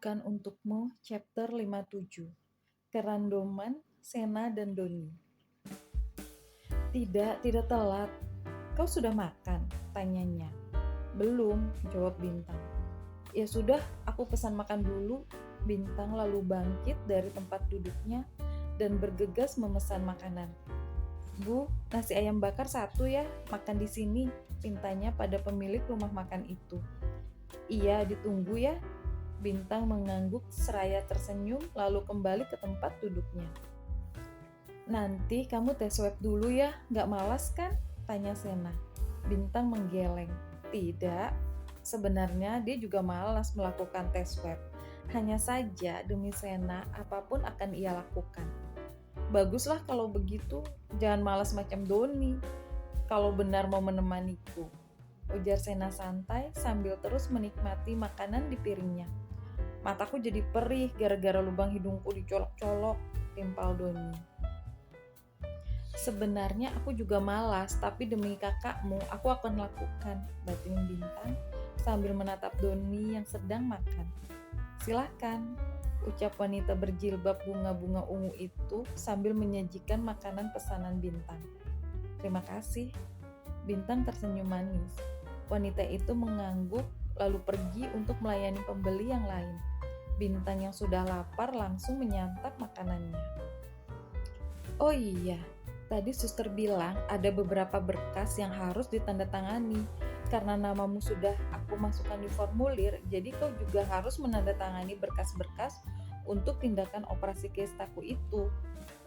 Bukan untukmu, chapter 57. Kerandoman Sena dan Doni. Tidak telat. Kau sudah makan? Tanyanya. Belum, jawab Bintang. Ya sudah, aku pesan makan dulu. Bintang lalu bangkit dari tempat duduknya dan bergegas memesan makanan. Bu, nasi ayam bakar satu ya, makan di sini, pintanya pada pemilik rumah makan itu. Iya, ditunggu ya. Bintang mengangguk seraya tersenyum lalu kembali ke tempat duduknya. Nanti kamu tes swab dulu ya, gak malas kan? Tanya Sena. Bintang menggeleng. Tidak, sebenarnya dia juga malas melakukan tes swab. Hanya saja demi Sena, apapun akan ia lakukan. Baguslah kalau begitu, jangan malas macam Doni. Kalau benar mau menemaniku, ujar Sena santai sambil terus menikmati makanan di piringnya. Mataku jadi perih gara-gara lubang hidungku dicolok-colok, timpal Doni. Sebenarnya aku juga malas, tapi demi kakakmu aku akan lakukan, batin Bintang sambil menatap Doni yang sedang makan. Silahkan, ucap wanita berjilbab bunga-bunga ungu itu sambil menyajikan makanan pesanan Bintang. Terima kasih. Bintang tersenyum manis. Wanita itu mengangguk lalu pergi untuk melayani pembeli yang lain. Bintang yang sudah lapar langsung menyantap makanannya. Oh iya, tadi suster bilang ada beberapa berkas yang harus ditandatangani. Karena namamu sudah aku masukkan di formulir, jadi kau juga harus menandatangani berkas-berkas untuk tindakan operasi keistaku itu.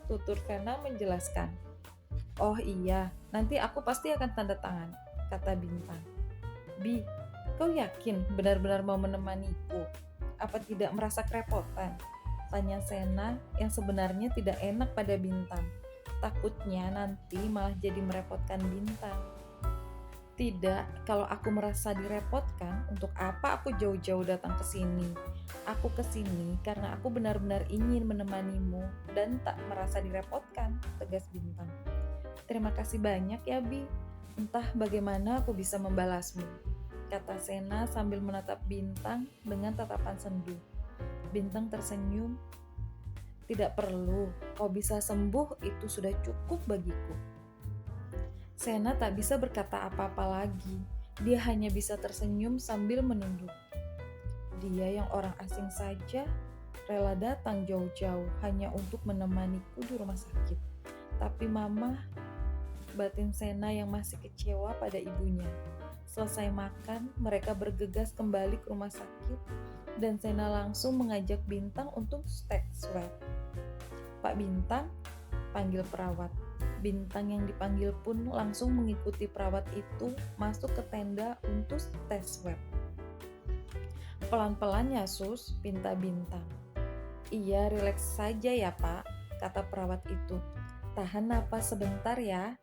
Tutur Vena menjelaskan. Oh iya, nanti aku pasti akan tanda tangan, kata Bintang. Bi, kau yakin benar-benar mau menemaniku? Apa tidak merasa kerepotan? Tanya Sena yang sebenarnya tidak enak pada Bintang. Takutnya nanti malah jadi merepotkan Bintang. Tidak, kalau aku merasa direpotkan, untuk apa aku jauh-jauh datang ke sini? Aku ke sini karena aku benar-benar ingin menemanimu dan tak merasa direpotkan, tegas Bintang. Terima kasih banyak ya, Bi. Entah bagaimana aku bisa membalasmu, kata Sena sambil menatap Bintang dengan tatapan sendu. Bintang tersenyum. Tidak perlu, kau bisa sembuh itu sudah cukup bagiku. Sena tak bisa berkata apa-apa lagi. Dia hanya bisa tersenyum sambil menunduk. Dia yang orang asing saja rela datang jauh-jauh hanya untuk menemaniku di rumah sakit. Tapi Mama, batin Sena yang masih kecewa pada ibunya. Selesai makan, mereka bergegas kembali ke rumah sakit dan Sena langsung mengajak Bintang untuk tes swab. Pak Bintang, panggil perawat. Bintang yang dipanggil pun langsung mengikuti perawat itu masuk ke tenda untuk tes swab. Pelan-pelan ya sus, pinta Bintang. Iya, rileks saja ya Pak, kata perawat itu. Tahan napas sebentar ya,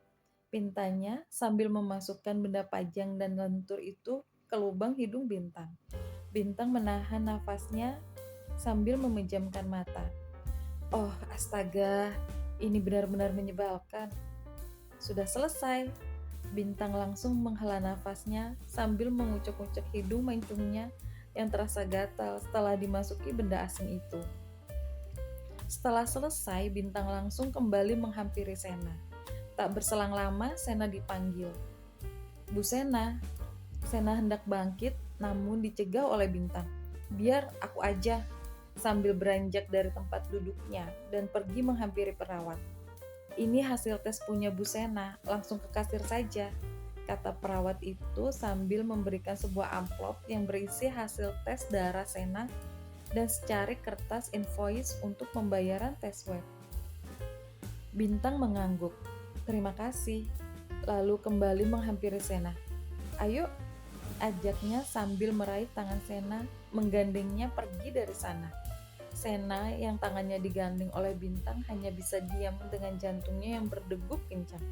pintanya sambil memasukkan benda panjang dan lentur itu ke lubang hidung Bintang. Bintang menahan nafasnya sambil memejamkan mata. Oh astaga, ini benar-benar menyebalkan. Sudah selesai. Bintang langsung menghela nafasnya sambil mengucek-ucek hidung mancungnya yang terasa gatal setelah dimasuki benda asing itu. Setelah selesai, Bintang langsung kembali menghampiri Sena. Tak berselang lama, Sena dipanggil. Bu Sena. Sena hendak bangkit, namun dicegah oleh Bintang. Biar aku aja, sambil beranjak dari tempat duduknya dan pergi menghampiri perawat. Ini hasil tes punya Bu Sena, langsung ke kasir saja, kata perawat itu sambil memberikan sebuah amplop yang berisi hasil tes darah Sena dan secari kertas invoice untuk pembayaran tes swab. Bintang mengangguk. Terima kasih. Lalu kembali menghampiri Sena. Ayo, ajaknya sambil meraih tangan Sena, menggandengnya pergi dari sana. Sena yang tangannya digandeng oleh Bintang hanya bisa diam dengan jantungnya yang berdegup kencang.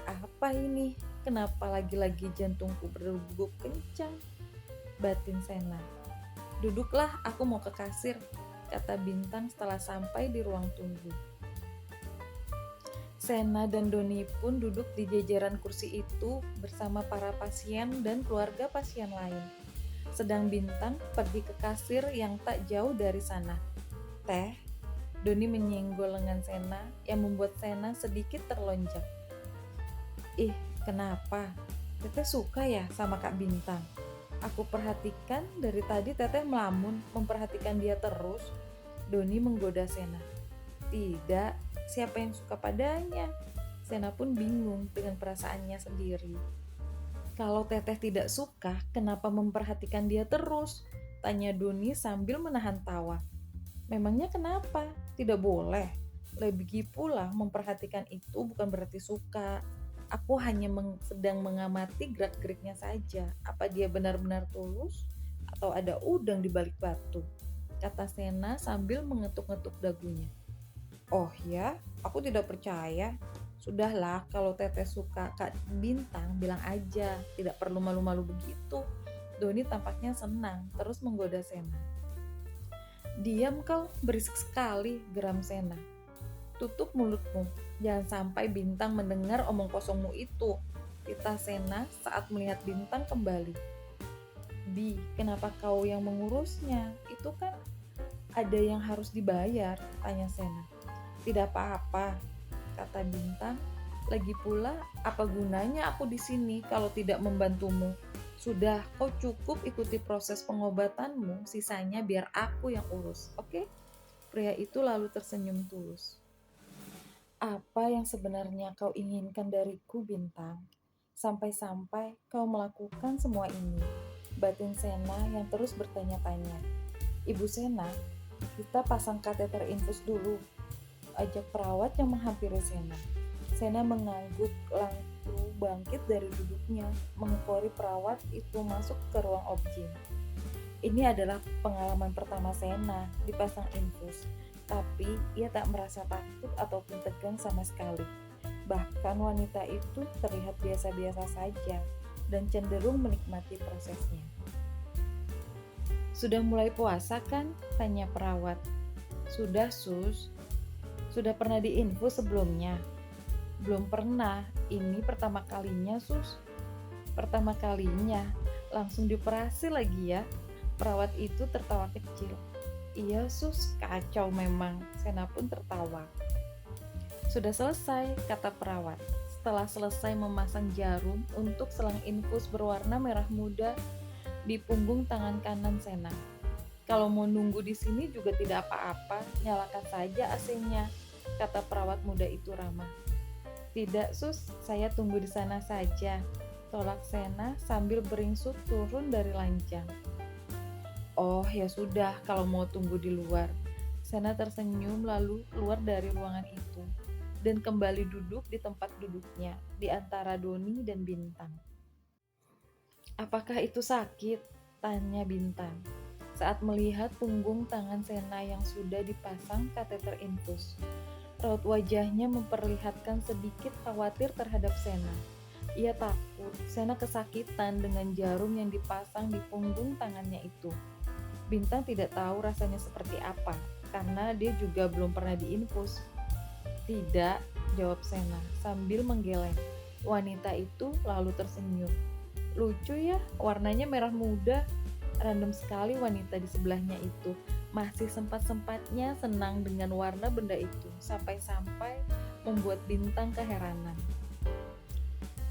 Apa ini? Kenapa lagi-lagi jantungku berdegup kencang? Batin Sena. Duduklah, aku mau ke kasir, kata Bintang setelah sampai di ruang tunggu. Sena dan Doni pun duduk di jajaran kursi itu bersama para pasien dan keluarga pasien lain. sedang Bintang pergi ke kasir yang tak jauh dari sana. "Teh," Doni menyenggol lengan Sena yang membuat Sena sedikit terlonjak. "Ih, kenapa? Teteh suka ya sama Kak Bintang? Aku perhatikan dari tadi Teteh melamun memperhatikan dia terus." Doni menggoda Sena. "Tidak, siapa yang suka padanya?" Sena pun bingung dengan perasaannya sendiri. "Kalau Teteh tidak suka, kenapa memperhatikan dia terus?" tanya Doni sambil menahan tawa. "Memangnya kenapa? Tidak boleh. Lagi pula memperhatikan itu bukan berarti suka. Aku hanya sedang mengamati gerak-geriknya saja. Apa dia benar-benar tulus atau ada udang di balik batu?" kata Sena sambil mengetuk-ngetuk dagunya. "Oh ya, aku tidak percaya. Sudahlah, kalau Teteh suka Kak Bintang, bilang aja. Tidak perlu malu-malu begitu." Doni tampaknya senang, terus menggoda Sena. "Diam kau, berisik sekali," geram Sena. "Tutup mulutmu, jangan sampai Bintang mendengar omong kosongmu itu," titah Sena saat melihat Bintang kembali. "Bi, kenapa kau yang mengurusnya? Itu kan ada yang harus dibayar," tanya Sena. "Tidak apa-apa," kata Bintang. "Lagi pula, apa gunanya aku di sini kalau tidak membantumu? Sudah, kau cukup ikuti proses pengobatanmu, sisanya biar aku yang urus, oke?" Pria itu lalu tersenyum tulus. "Apa yang sebenarnya kau inginkan dariku, Bintang? Sampai-sampai kau melakukan semua ini?" batin Sena yang terus bertanya-tanya. "Ibu Sena, kita pasang kateter infus dulu," ajak perawat yang menghampiri Sena. Sena mengangguk lalu bangkit dari duduknya, mengekori perawat itu masuk ke ruang objin. Ini adalah pengalaman pertama Sena dipasang infus, tapi ia tak merasa takut ataupun tegang sama sekali. Bahkan wanita itu terlihat biasa-biasa saja dan cenderung menikmati prosesnya. "Sudah mulai puasa kan?" tanya perawat. "Sudah, Sus." "Sudah pernah diinfus sebelumnya?" "Belum pernah, ini pertama kalinya, Sus." "Pertama kalinya, langsung dioperasi lagi ya?" Perawat itu tertawa kecil. "Iya, Sus, kacau memang." Sena pun tertawa. "Sudah selesai," kata perawat. Setelah selesai memasang jarum untuk selang infus berwarna merah muda di punggung tangan kanan Sena. "Kalau mau nunggu di sini juga tidak apa-apa, nyalakan saja AC-nya," kata perawat muda itu ramah. "Tidak, Sus, saya tunggu di sana saja," tolak Sena sambil beringsut turun dari ranjang. "Oh, ya sudah, kalau mau tunggu di luar." Sena tersenyum lalu keluar dari ruangan itu dan kembali duduk di tempat duduknya di antara Doni dan Bintang. "Apakah itu sakit?" tanya Bintang saat melihat punggung tangan Sena yang sudah dipasang kateter infus. Raut wajahnya memperlihatkan sedikit khawatir terhadap Sena. Ia takut Sena kesakitan dengan jarum yang dipasang di punggung tangannya itu. Bintang tidak tahu rasanya seperti apa, karena dia juga belum pernah diinfus. "Tidak," jawab Sena sambil menggeleng. Wanita itu lalu tersenyum. "Lucu ya, warnanya merah muda." Random sekali wanita di sebelahnya itu. Masih sempat-sempatnya senang dengan warna benda itu, sampai-sampai membuat Bintang keheranan.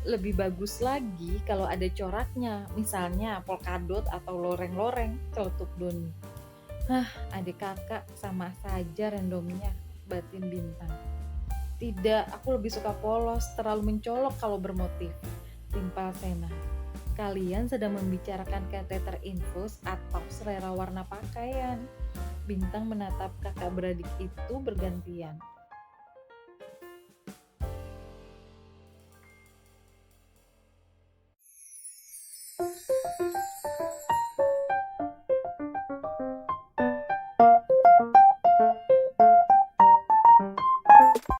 "Lebih bagus lagi kalau ada coraknya, misalnya polkadot atau loreng-loreng," celetuk Doni. "Hah, adik kakak sama saja randomnya," batin Bintang. "Tidak, aku lebih suka polos, terlalu mencolok kalau bermotif," timpal Sena. "Kalian sedang membicarakan kateter infus atau selera warna pakaian?" Bintang menatap kakak beradik itu bergantian.